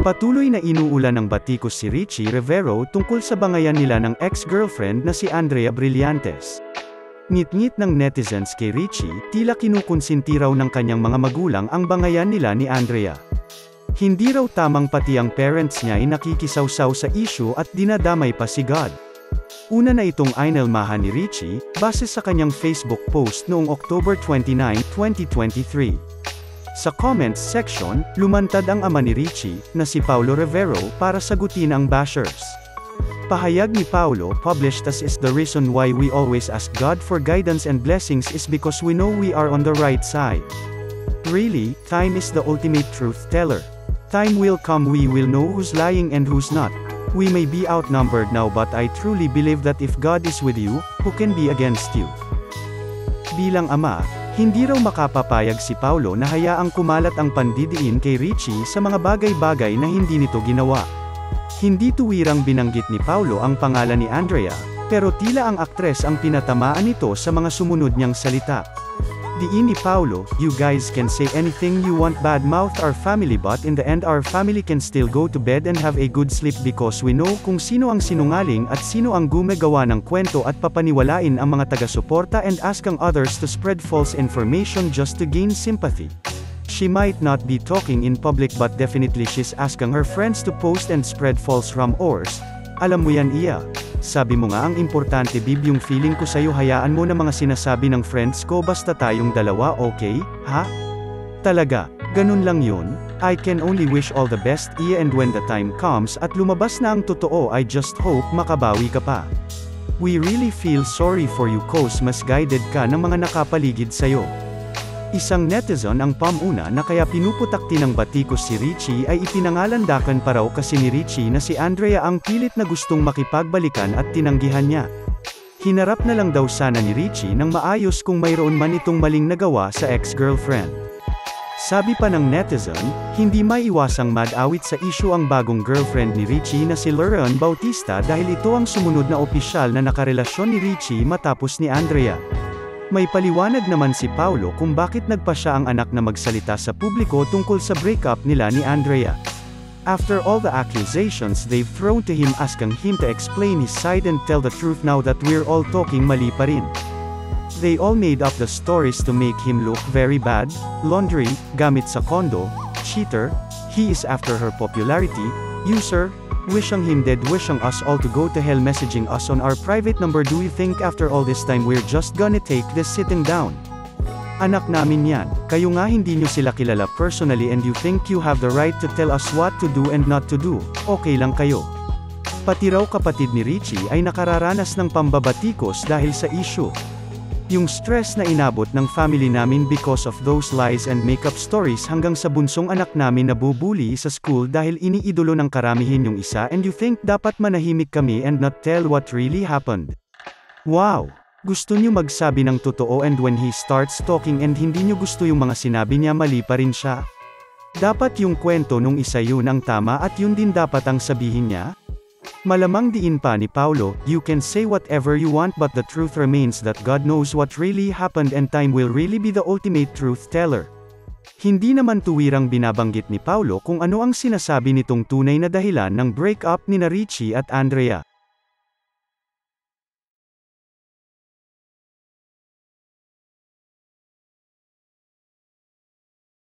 Patuloy na inuulan ng batikos si Richie Rivero tungkol sa bangayan nila ng ex-girlfriend na si Andrea Brillantes. Ngit-ngit ng netizens kay Richie, tila kinukonsinti raw ng kanyang mga magulang ang bangayan nila ni Andrea. Hindi raw tamang pati ang parents niya ay nakikisawsaw sa issue at dinadamay pa si God. Una na itong inalmahan ni Richie, base sa kanyang Facebook post noong October 29, 2023. Sa comments section, lumantad ang ama ni Richie, na si Paulo Rivero, para sagutin ang bashers. Pahayag ni Paulo, published as is the reason why we always ask God for guidance and blessings is because we know we are on the right side. Really, time is the ultimate truth teller. Time will come we will know who's lying and who's not. We may be outnumbered now but I truly believe that if God is with you, who can be against you? Bilang ama, hindi raw makapapayag si Paulo na hayaang kumalat ang pandidiin kay Richie sa mga bagay-bagay na hindi nito ginawa. Hindi tuwirang binanggit ni Paulo ang pangalan ni Andrea, pero tila ang aktres ang pinatamaan nito sa mga sumunod niyang salita. Diin ni Paulo, "You guys can say anything you want, bad-mouth our family, but in the end our family can still go to bed and have a good sleep because we know kung sino ang sinungaling at sino ang gumagawa ng kwento at papaniwalain ang mga taga-suporta and asking others to spread false information just to gain sympathy. She might not be talking in public but definitely she's asking her friends to post and spread false rumors. Alam mo yan iya. Sabi mo nga ang importante bib yung feeling ko sa'yo hayaan mo na mga sinasabi ng friends ko basta tayong dalawa okay, ha? Talaga, ganun lang yun, I can only wish all the best iya and when the time comes at lumabas na ang totoo I just hope makabawi ka pa. We really feel sorry for you cause misguided ka ng mga nakapaligid sa'yo." Isang netizen ang pamuna na kaya pinuputakti ng batikos si Richie ay ipinangalandakan pa raw kasi ni Richie na si Andrea ang pilit na gustong makipagbalikan at tinanggihan niya. Hinarap na lang daw sana ni Richie ng maayos kung mayroon man itong maling nagawa sa ex-girlfriend. Sabi pa ng netizen, hindi maiwasang mag-awit sa issue ang bagong girlfriend ni Richie na si Lauren Bautista dahil ito ang sumunod na opisyal na nakarelasyon ni Richie matapos ni Andrea. May paliwanag naman si Paulo kung bakit nagpa siya ang anak na magsalita sa publiko tungkol sa breakup nila ni Andrea. After all the accusations they've thrown to him asking him to explain his side and tell the truth now that we're all talking mali pa rin. They all made up the stories to make him look very bad, laundry, gamit sa kondo, cheater, he is after her popularity, user, wishing him dead, wishing us all to go to hell, messaging us on our private number. Do you think after all this time we're just gonna take this sitting down? Anak namin yan, kayo nga hindi nyo sila kilala personally and you think you have the right to tell us what to do and not to do, okay lang kayo. Pati raw kapatid ni Richie ay nakararanas ng pambabatikos dahil sa issue. Yung stress na inabot ng family namin because of those lies and make-up stories hanggang sa bunsong anak namin nabubuli sa school dahil iniidolo ng karamihan yung isa and you think dapat manahimik kami and not tell what really happened. Wow! Gusto nyo magsabi ng totoo and when he starts talking and hindi nyo gusto yung mga sinabi niya mali pa rin siya? Dapat yung kwento nung isa yun ang tama at yun din dapat ang sabihin niya? Malamang diin pa ni Paulo, "You can say whatever you want but the truth remains that God knows what really happened and time will really be the ultimate truth teller." Hindi naman tuwirang binabanggit ni Paulo kung ano ang sinasabi nitong tunay na dahilan ng breakup nina Richie at Andrea.